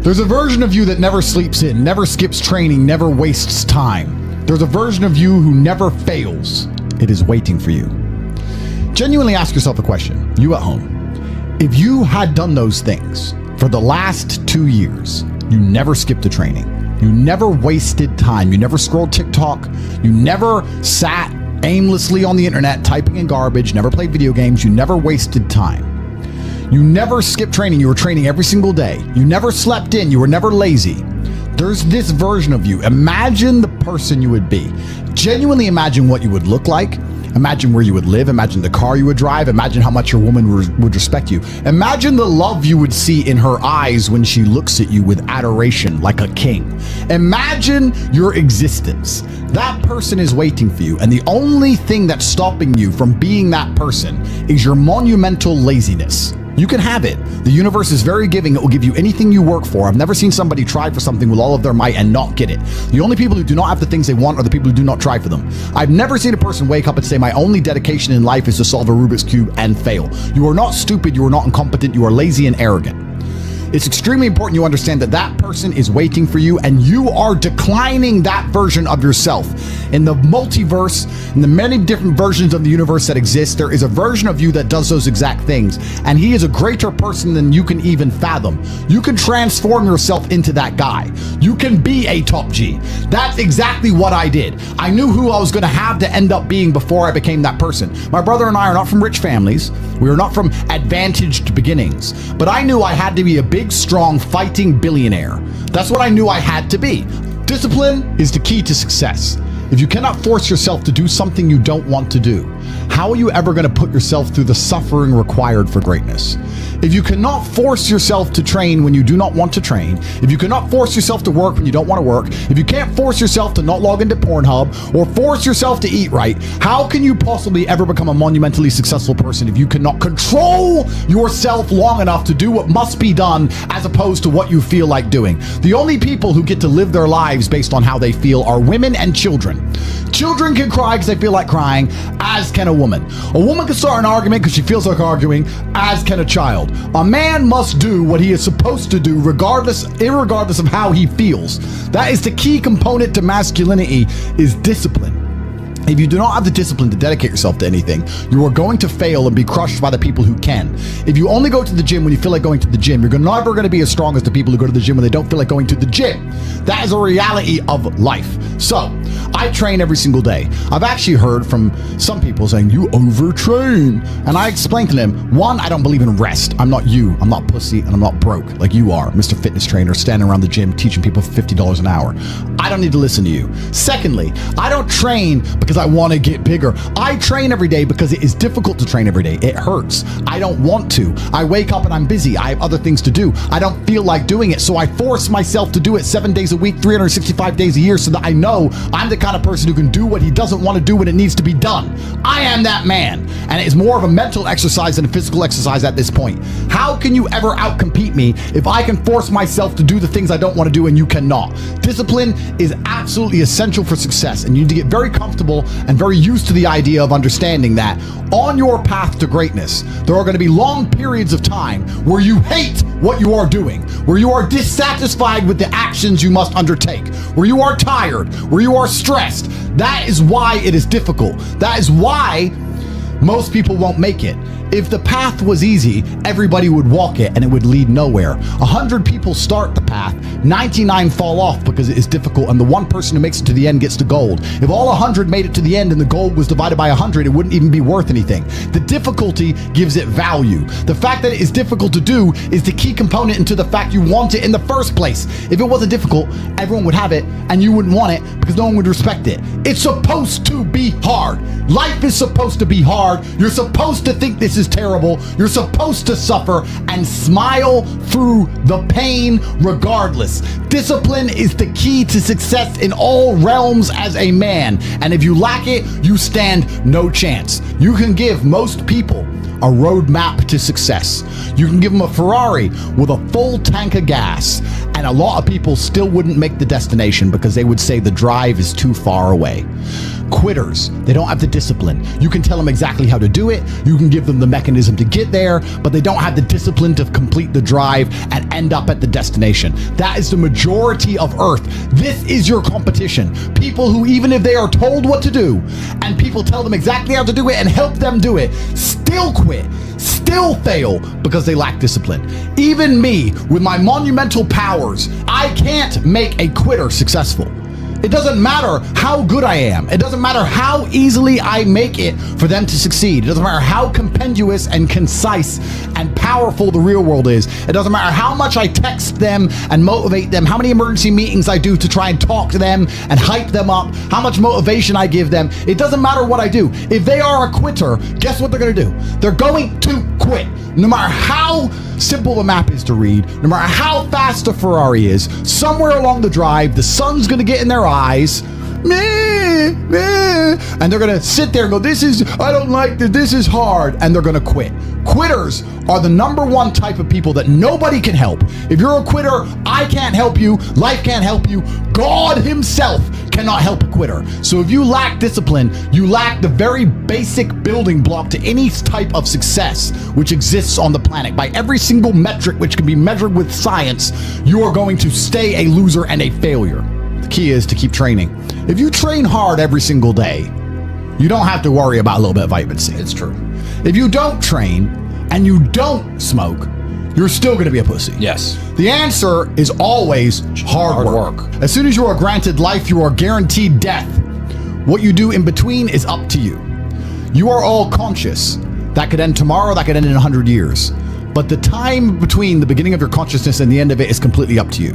There's a version of you that never sleeps in, never skips training, never wastes time. There's a version of you who never fails. It is waiting for you. Genuinely ask yourself a question, you at home. If you had done those things for the last 2 years, you never skipped a training, you never wasted time, you never scrolled TikTok, you never sat aimlessly on the internet typing in garbage, never played video games, you never wasted time. You never skipped training, you were training every single day. You never slept in, you were never lazy. There's this version of you. Imagine the person you would be. Genuinely imagine what you would look like. Imagine where you would live. Imagine the car you would drive. Imagine how much your woman would respect you. Imagine the love you would see in her eyes when she looks at you with adoration like a king. Imagine your existence. That person is waiting for you, and the only thing that's stopping you from being that person is your monumental laziness. You can have it. The universe is very giving. It will give you anything you work for. I've never seen somebody try for something with all of their might and not get it. The only people who do not have the things they want are the people who do not try for them. I've never seen a person wake up and say, my only dedication in life is to solve a Rubik's Cube and fail. You are not stupid. You are not incompetent. You are lazy and arrogant. It's extremely important you understand that that person is waiting for you, and you are declining that version of yourself. In the multiverse, in the many different versions of the universe that exist, there is a version of you that does those exact things, and he is a greater person than you can even fathom. You can transform yourself into that guy. You can be a top G. That's exactly what I did. I knew who I was going to have to end up being before I became that person. My brother and I are not from rich families. We are not from advantaged beginnings, but I knew I had to be a big, strong, fighting billionaire. That's what I knew I had to be. Discipline is the key to success. If you cannot force yourself to do something you don't want to do, how are you ever going to put yourself through the suffering required for greatness? If you cannot force yourself to train when you do not want to train, if you cannot force yourself to work when you don't want to work, if you can't force yourself to not log into Pornhub or force yourself to eat right, how can you possibly ever become a monumentally successful person if you cannot control yourself long enough to do what must be done as opposed to what you feel like doing? The only people who get to live their lives based on how they feel are women and children. Children can cry because they feel like crying, as can a woman. A woman can start an argument because she feels like arguing, as can a child. A man must do what he is supposed to do irregardless of how he feels. That is the key component to masculinity, is discipline. If you do not have the discipline to dedicate yourself to anything, you are going to fail and be crushed by the people who can. If you only go to the gym when you feel like going to the gym, you're never going to be as strong as the people who go to the gym when they don't feel like going to the gym. That is a reality of life. So, I train every single day. I've actually heard from some people saying, you overtrain. And I explained to them, one, I don't believe in rest. I'm not you. I'm not pussy, and I'm not broke like you are, Mr. Fitness Trainer, standing around the gym teaching people for $50 an hour. I don't need to listen to you. Secondly, I don't train because I want to get bigger. I train every day because it is difficult to train every day. It hurts. I don't want to. I wake up and I'm busy. I have other things to do. I don't feel like doing it, so I force myself to do it 7 days a week, 365 days a year, so that I know I'm the kind of person who can do what he doesn't want to do when it needs to be done. I am that man, and it's more of a mental exercise than a physical exercise at this point. How can you ever outcompete me if I can force myself to do the things I don't want to do and you cannot? Discipline is absolutely essential for success, and you need to get very comfortable and very used to the idea of understanding that on your path to greatness, there are going to be long periods of time where you hate what you are doing, where you are dissatisfied with the actions you must undertake, where you are tired, where you are stressed. That is why it is difficult. That is why most people won't make it. If the path was easy, everybody would walk it and it would lead nowhere. 100 people start the path, 99 fall off because it is difficult, and the one person who makes it to the end gets the gold. If all 100 made it to the end and the gold was divided by 100, it wouldn't even be worth anything. The difficulty gives it value. The fact that it is difficult to do is the key component into the fact you want it in the first place. If it wasn't difficult, everyone would have it and you wouldn't want it because no one would respect it. It's supposed to be hard. Life is supposed to be hard. You're supposed to think this is terrible. You're supposed to suffer and smile through the pain regardless. Discipline is the key to success in all realms as a man, and if you lack it, you stand no chance. You can give most people a roadmap to success. You can give them a Ferrari with a full tank of gas, and a lot of people still wouldn't make the destination because they would say the drive is too far away. quitters. They don't have the discipline. You can tell them exactly how to do it. You can give them the mechanism to get there, but they don't have the discipline to complete the drive and end up at the destination. That is the majority of Earth. This is your competition. People who, even if they are told what to do and people tell them exactly how to do it and help them do it, still quit, still fail because they lack discipline. Even me, with my monumental powers, I can't make a quitter successful. It doesn't matter how good I am. It doesn't matter how easily I make it for them to succeed. It doesn't matter how compendious and concise and powerful the real world is. It doesn't matter how much I text them and motivate them, how many emergency meetings I do to try and talk to them and hype them up, how much motivation I give them. It doesn't matter what I do. If they are a quitter, guess what they're going to do? They're going to quit. No matter how simple the map is to read, no matter how fast a Ferrari is, somewhere along the drive, the sun's going to get in their eyes, meh, meh, and they're going to sit there and go, I don't like this, this is hard, and they're going to quit. Quitters are the number one type of people that nobody can help. If you're a quitter, I can't help you, life can't help you, God himself cannot help a quitter. So if you lack discipline, you lack the very basic building block to any type of success which exists on the planet. By every single metric which can be measured with science, you are going to stay a loser and a failure. The key is to keep training. If you train hard every single day, you don't have to worry about a little bit of vitamin C. It's true. If you don't train and you don't smoke, you're still going to be a pussy. Yes. The answer is always hard work. As soon as you are granted life, you are guaranteed death. What you do in between is up to you. You are all conscious. That could end tomorrow, that could end in 100 years. But the time between the beginning of your consciousness and the end of it is completely up to you.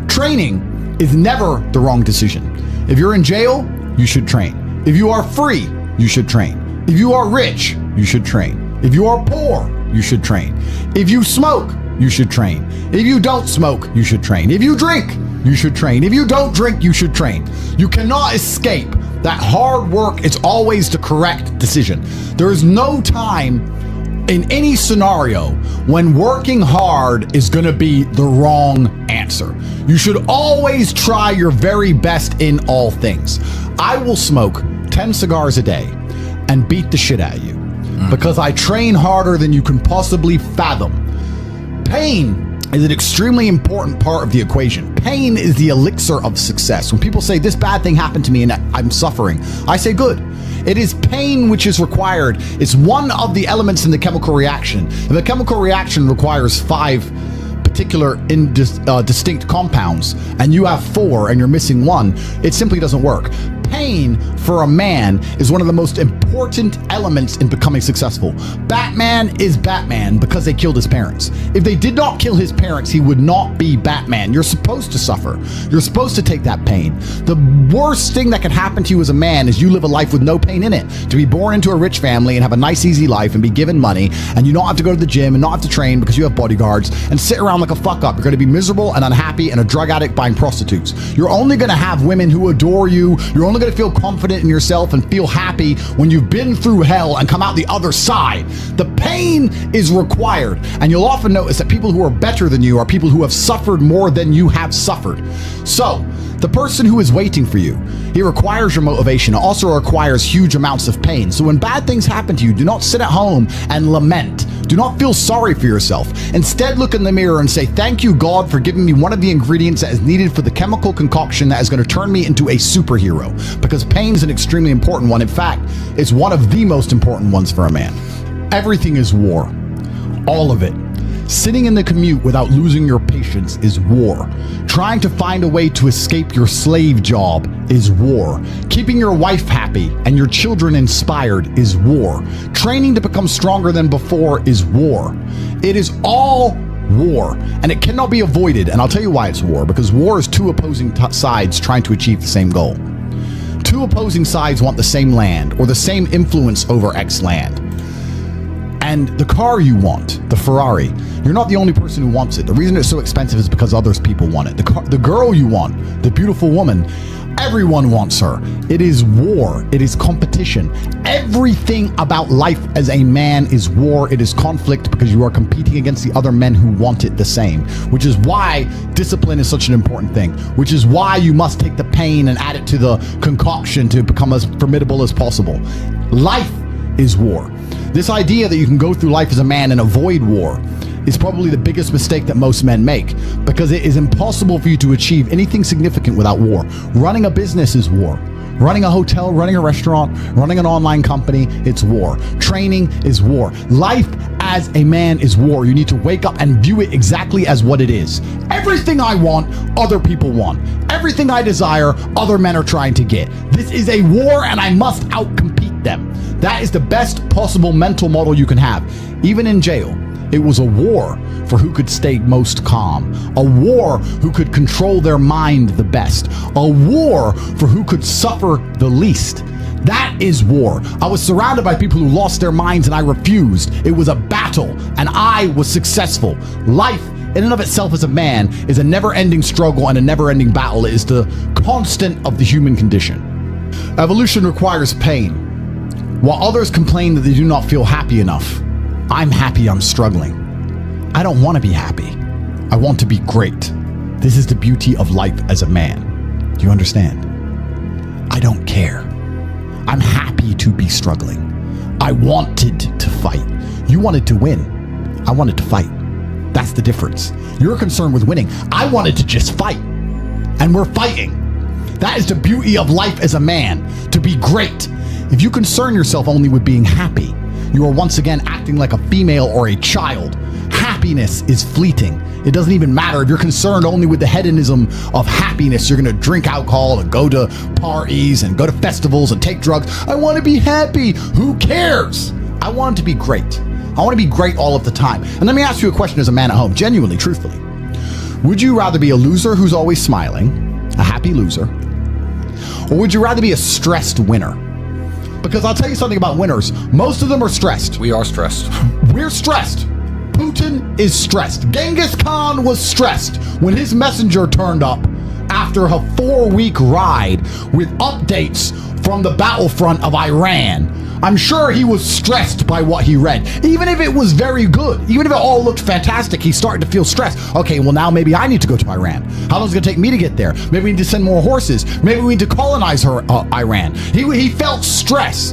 Training is never the wrong decision. If you're in jail, you should train. If you are free, you should train. If you are rich, you should train. If you are poor, you should train. If you smoke, you should train. If you don't smoke, you should train. If you drink, you should train. If you don't drink, you should train. You cannot escape that hard work is always the correct decision. There is no time in any scenario when working hard is going to be the wrong answer. You should always try your very best in all things. I will smoke 10 cigars a day and beat the shit out of you because I train harder than you can possibly fathom. Pain is an extremely important part of the equation. Pain is the elixir of success. When people say this bad thing happened to me and I'm suffering, I say good. It is pain which is required. It's one of the elements in the chemical reaction. If a chemical reaction requires 5 particular distinct compounds and you have 4 and you're missing 1, it simply doesn't work. Pain for a man is one of the most important elements in becoming successful. Batman is Batman because they killed his parents. If they did not kill his parents, he would not be Batman. You're supposed to suffer. You're supposed to take that pain. The worst thing that can happen to you as a man is you live a life with no pain in it. To be born into a rich family and have a nice, easy life and be given money and you don't have to go to the gym and not have to train because you have bodyguards and sit around like a fuck up. You're going to be miserable and unhappy and a drug addict buying prostitutes. You're only going to have women who adore you. You're only going to feel confident in yourself and feel happy when you've been through hell and come out the other side. The pain is required, and you'll often notice that people who are better than you are people who have suffered more than you have suffered. So the person who is waiting for you, he requires your motivation. It also requires huge amounts of pain. So when bad things happen to you, do not sit at home and lament. Do not feel sorry for yourself. Instead, look in the mirror and say, thank you, God, for giving me one of the ingredients that is needed for the chemical concoction that is going to turn me into a superhero. Because pain is an extremely important one. In fact, it's one of the most important ones for a man. Everything is war. All of it. Sitting in the commute without losing your patience is war. Trying to find a way to escape your slave job is war. Keeping your wife happy and your children inspired is war. Training to become stronger than before is war. It is all war, and it cannot be avoided. And I'll tell you why it's war, because war is 2 opposing sides trying to achieve the same goal. 2 opposing sides want the same land or the same influence over X land. And the car you want, the Ferrari, you're not the only person who wants it. The reason it's so expensive is because others people want it. The girl you want, the beautiful woman, everyone wants her. It is war. It is competition. Everything about life as a man is war. It is conflict because you are competing against the other men who want it the same, which is why discipline is such an important thing, which is why you must take the pain and add it to the concoction to become as formidable as possible. Life is war. This idea that you can go through life as a man and avoid war is probably the biggest mistake that most men make, because it is impossible for you to achieve anything significant without war. Running a business is war. Running a hotel, running a restaurant, running an online company, it's war. Training is war. Life as a man is war. You need to wake up and view it exactly as what it is. Everything I want, other people want. Everything I desire, other men are trying to get. This is a war and I must outcompete them. That is the best possible mental model you can have. Even in jail, it was a war for who could stay most calm, a war who could control their mind the best, a war for who could suffer the least. That is war. I was surrounded by people who lost their minds and I refused. It was a battle and I was successful. Life in and of itself as a man is a never-ending struggle and a never-ending battle. It is the constant of the human condition. Evolution requires pain. While others complain that they do not feel happy enough, I'm happy I'm struggling. I don't want to be happy. I want to be great. This is the beauty of life as a man. Do you understand? I don't care. I'm happy to be struggling. I wanted to fight. You wanted to win. I wanted to fight. That's the difference. You're concerned with winning. I wanted to just fight. And we're fighting. That is the beauty of life as a man, to be great. If you concern yourself only with being happy, you are once again acting like a female or a child. Happiness is fleeting. It doesn't even matter if you're concerned only with the hedonism of happiness. You're going to drink alcohol and go to parties and go to festivals and take drugs. I want to be happy. Who cares? I want to be great. I want to be great all of the time. And let me ask you a question as a man at home, genuinely, truthfully. Would you rather be a loser who's always smiling, a happy loser, or would you rather be a stressed winner? Because I'll tell you something about winners. Most of them are stressed. We are stressed. We're stressed. Putin is stressed. Genghis Khan was stressed when his messenger turned up after a 4-week ride with updates from the battlefront of Iran. I'm sure he was stressed by what he read. Even if it was very good, even if it all looked fantastic, he started to feel stressed. Okay, well now maybe I need to go to Iran. How long is it going to take me to get there? Maybe we need to send more horses. Maybe we need to colonize Iran. He felt stress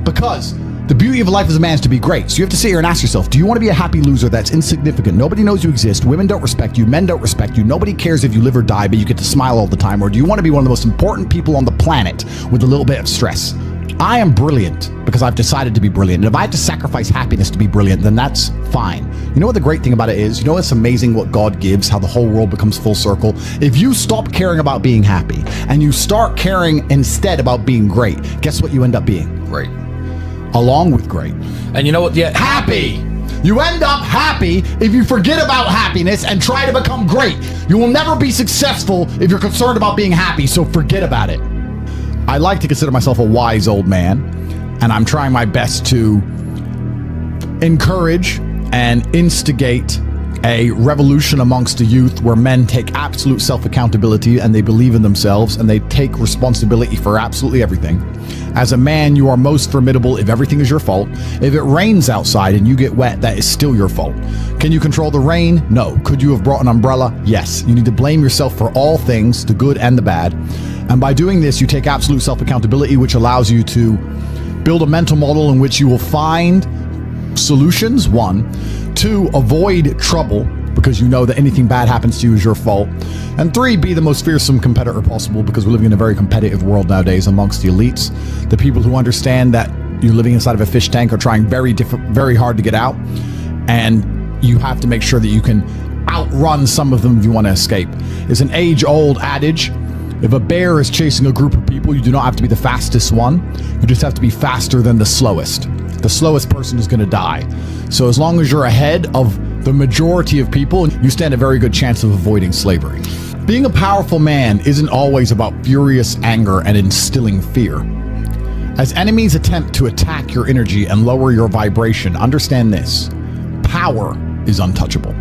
because the beauty of life as a man is to be great. So you have to sit here and ask yourself, do you want to be a happy loser that's insignificant? Nobody knows you exist. Women don't respect you. Men don't respect you. Nobody cares if you live or die, but you get to smile all the time. Or do you want to be one of the most important people on the planet with a little bit of stress? I am brilliant because I've decided to be brilliant. And if I had to sacrifice happiness to be brilliant, then that's fine. You know what the great thing about it is? You know it's amazing what God gives, how the whole world becomes full circle? If you stop caring about being happy and you start caring instead about being great, guess what you end up being? Great. Along with great. And you know what? Yeah. Happy. You end up happy if you forget about happiness and try to become great. You will never be successful if you're concerned about being happy, so forget about it. I like to consider myself a wise old man, and I'm trying my best to encourage and instigate a revolution amongst the youth where men take absolute self-accountability and they believe in themselves and they take responsibility for absolutely everything. As a man, you are most formidable if everything is your fault. If it rains outside and you get wet, that is still your fault. Can you control the rain? No. Could you have brought an umbrella? Yes. You need to blame yourself for all things, the good and the bad. And by doing this, you take absolute self-accountability, which allows you to build a mental model in which you will find solutions, 1, 2, avoid trouble, because you know that anything bad happens to you is your fault, and 3, be the most fearsome competitor possible, because we're living in a very competitive world nowadays amongst the elites. The people who understand that you're living inside of a fish tank are trying very hard to get out, and you have to make sure that you can outrun some of them if you want to escape. It's an age-old adage. If a bear is chasing a group of people, you do not have to be the fastest one. You just have to be faster than the slowest. The slowest person is going to die. So as long as you're ahead of the majority of people, you stand a very good chance of avoiding slavery. Being a powerful man isn't always about furious anger and instilling fear. As enemies attempt to attack your energy and lower your vibration, understand this: power is untouchable.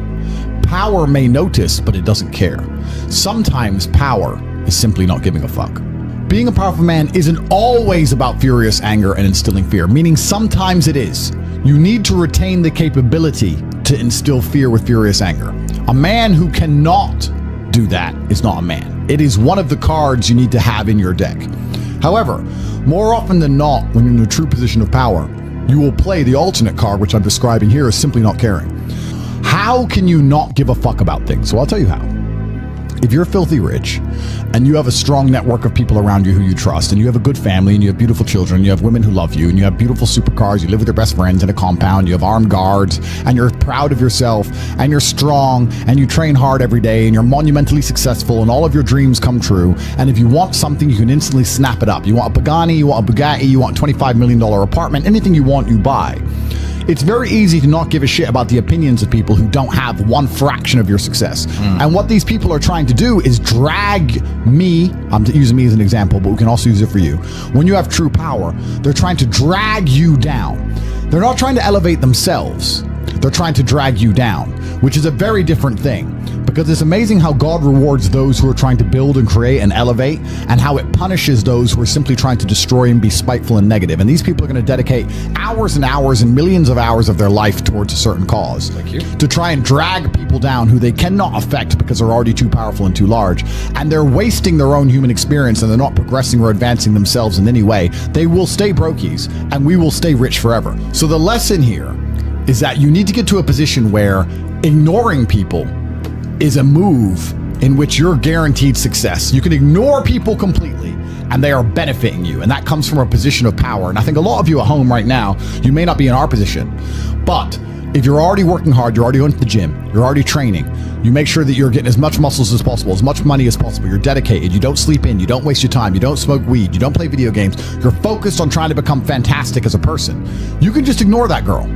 Power may notice, but it doesn't care. Sometimes power is simply not giving a fuck. Being a powerful man isn't always about furious anger and instilling fear, meaning sometimes it is. You need to retain the capability to instill fear with furious anger. A man who cannot do that is not a man. It is one of the cards you need to have in your deck. However, more often than not, when you're in a true position of power, you will play the alternate card, which I'm describing here, as simply not caring. How can you not give a fuck about things? So I'll tell you how. If you're filthy rich and you have a strong network of people around you who you trust, and you have a good family, and you have beautiful children, and you have women who love you, and you have beautiful supercars, you live with your best friends in a compound, you have armed guards, and you're proud of yourself, and you're strong, and you train hard every day, and you're monumentally successful, and all of your dreams come true, and if you want something, you can instantly snap it up. You want a Pagani, you want a Bugatti, you want a $25 million apartment, anything you want, you buy. It's very easy to not give a shit about the opinions of people who don't have one fraction of your success. And what these people are trying to do is drag me, I'm using me as an example, but we can also use it for you. When you have true power, they're trying to drag you down. They're not trying to elevate themselves. They're trying to drag you down, which is a very different thing. Because it's amazing how God rewards those who are trying to build and create and elevate, and how it punishes those who are simply trying to destroy and be spiteful and negative. And these people are going to dedicate hours and hours and millions of hours of their life towards a certain cause to try and drag people down who they cannot affect because they're already too powerful and too large. And they're wasting their own human experience, and they're not progressing or advancing themselves in any way. They will stay brokies, and we will stay rich forever. So the lesson here is that you need to get to a position where ignoring people is a move in which you're guaranteed success. You can ignore people completely and they are benefiting you. And that comes from a position of power. And I think a lot of you at home right now, you may not be in our position, but if you're already working hard, you're already going to the gym, you're already training, you make sure that you're getting as much muscles as possible, as much money as possible, you're dedicated, you don't sleep in, you don't waste your time, you don't smoke weed, you don't play video games, you're focused on trying to become fantastic as a person. You can just ignore that girl.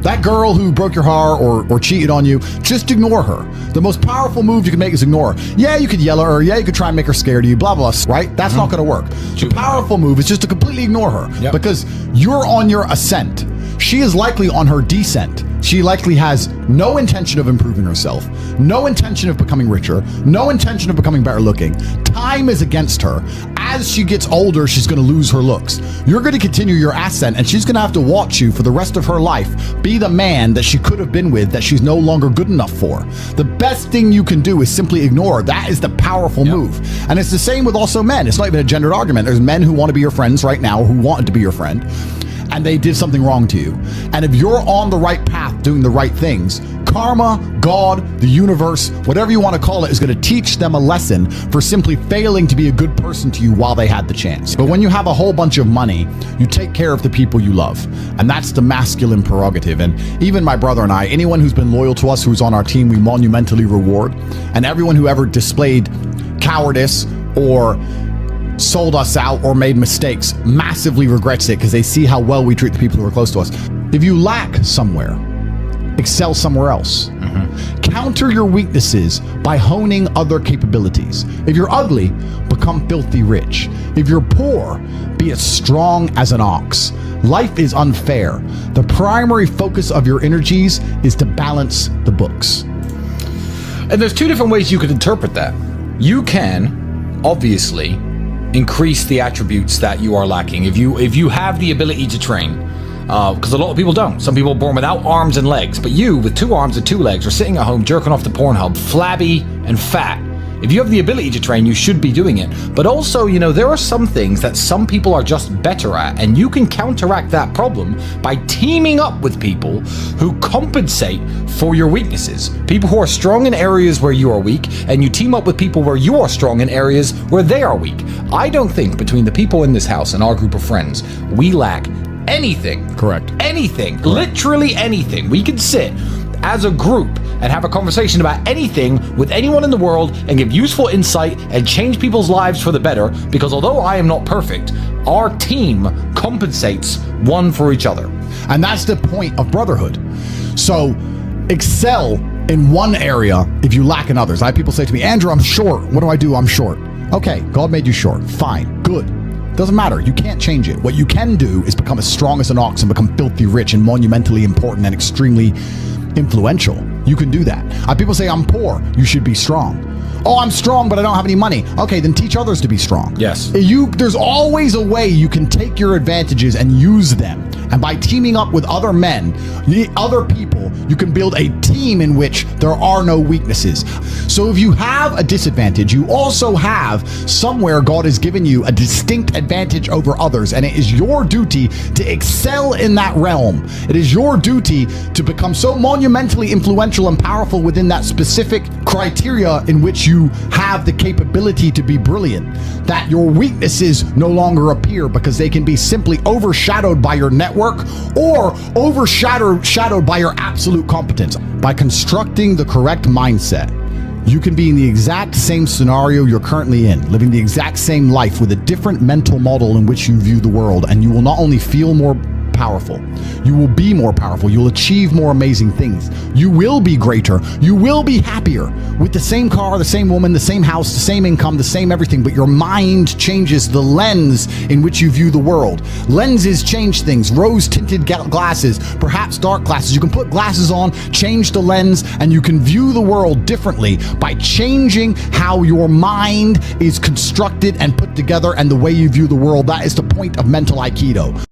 That girl who broke your heart or cheated on you, just ignore her. The most powerful move you can make is ignore her. Yeah, you could yell at her. Yeah, you could try and make her scared of you, blah, blah, right? That's not going to work. The powerful move is just to completely ignore her because you're on your ascent. She is likely on her descent. She likely has no intention of improving herself, no intention of becoming richer, no intention of becoming better looking. Time is against her. As she gets older, she's going to lose her looks. You're going to continue your ascent, and she's going to have to watch you for the rest of her life be the man that she could have been with that she's no longer good enough for. The best thing you can do is simply ignore her. That is the powerful move. And it's the same with also men. It's not even a gendered argument. There's men who want to be your friends right now, who wanted to be your friend, and they did something wrong to you. And if you're on the right path doing the right things, karma, God, the universe, whatever you want to call it, is going to teach them a lesson for simply failing to be a good person to you while they had the chance. But when you have a whole bunch of money, you take care of the people you love. And that's the masculine prerogative. And even my brother and I, anyone who's been loyal to us, who's on our team, we monumentally reward. And everyone who ever displayed cowardice or sold us out or made mistakes massively regrets it because they see how well we treat the people who are close to us. If you lack somewhere, excel somewhere else. Counter your weaknesses by honing other capabilities. If you're ugly, become filthy rich. If you're poor, be as strong as an ox. Life is unfair. The primary focus of your energies is to balance the books. And there's two different ways you could interpret that. You can, obviously, increase the attributes that you are lacking. If you have the ability to train, because a lot of people don't. Some people are born without arms and legs, but you, with 2 arms and 2 legs, are sitting at home jerking off the Pornhub, flabby and fat. If you have the ability to train, you should be doing it. But also, you know, there are some things that some people are just better at, and you can counteract that problem by teaming up with people who compensate for your weaknesses. People who are strong in areas where you are weak, and you team up with people where you are strong in areas where they are weak. I don't think between the people in this house and our group of friends, we lack anything. Correct. Anything. Correct. Literally anything. We can sit as a group and have a conversation about anything with anyone in the world and give useful insight and change people's lives for the better, because although I am not perfect, our team compensates one for each other. And that's the point of brotherhood. So excel in one area if you lack in others. I have people say to me, Andrew, I'm short. What do I do? I'm short. Okay, God made you short. Fine. Good. Doesn't matter. You can't change it. What you can do is become as strong as an ox and become filthy rich and monumentally important and extremely influential. You can do that. People say, I'm poor. You should be strong. Oh, I'm strong, but I don't have any money. Okay, then teach others to be strong. Yes. There's always a way you can take your advantages and use them. And by teaming up with other men, other people, you can build a team in which there are no weaknesses. So if you have a disadvantage, you also have somewhere God has given you a distinct advantage over others. And it is your duty to excel in that realm. It is your duty to become so monumentally influential and powerful within that specific criteria in which you have the capability to be brilliant, that your weaknesses no longer appear because they can be simply overshadowed by your network or overshadowed by your absolute competence. By constructing the correct mindset, you can be in the exact same scenario you're currently in, living the exact same life with a different mental model in which you view the world, and you will not only feel more powerful, you will be more powerful, you'll achieve more amazing things, you will be greater, you will be happier with the same car, the same woman, the same house, the same income, the same everything, but your mind changes the lens in which you view the world. Lenses change things. Rose-tinted glasses, perhaps dark glasses. You can put glasses on, change the lens, and you can view the world differently by changing how your mind is constructed and put together and the way you view the world. That is the point of mental Aikido.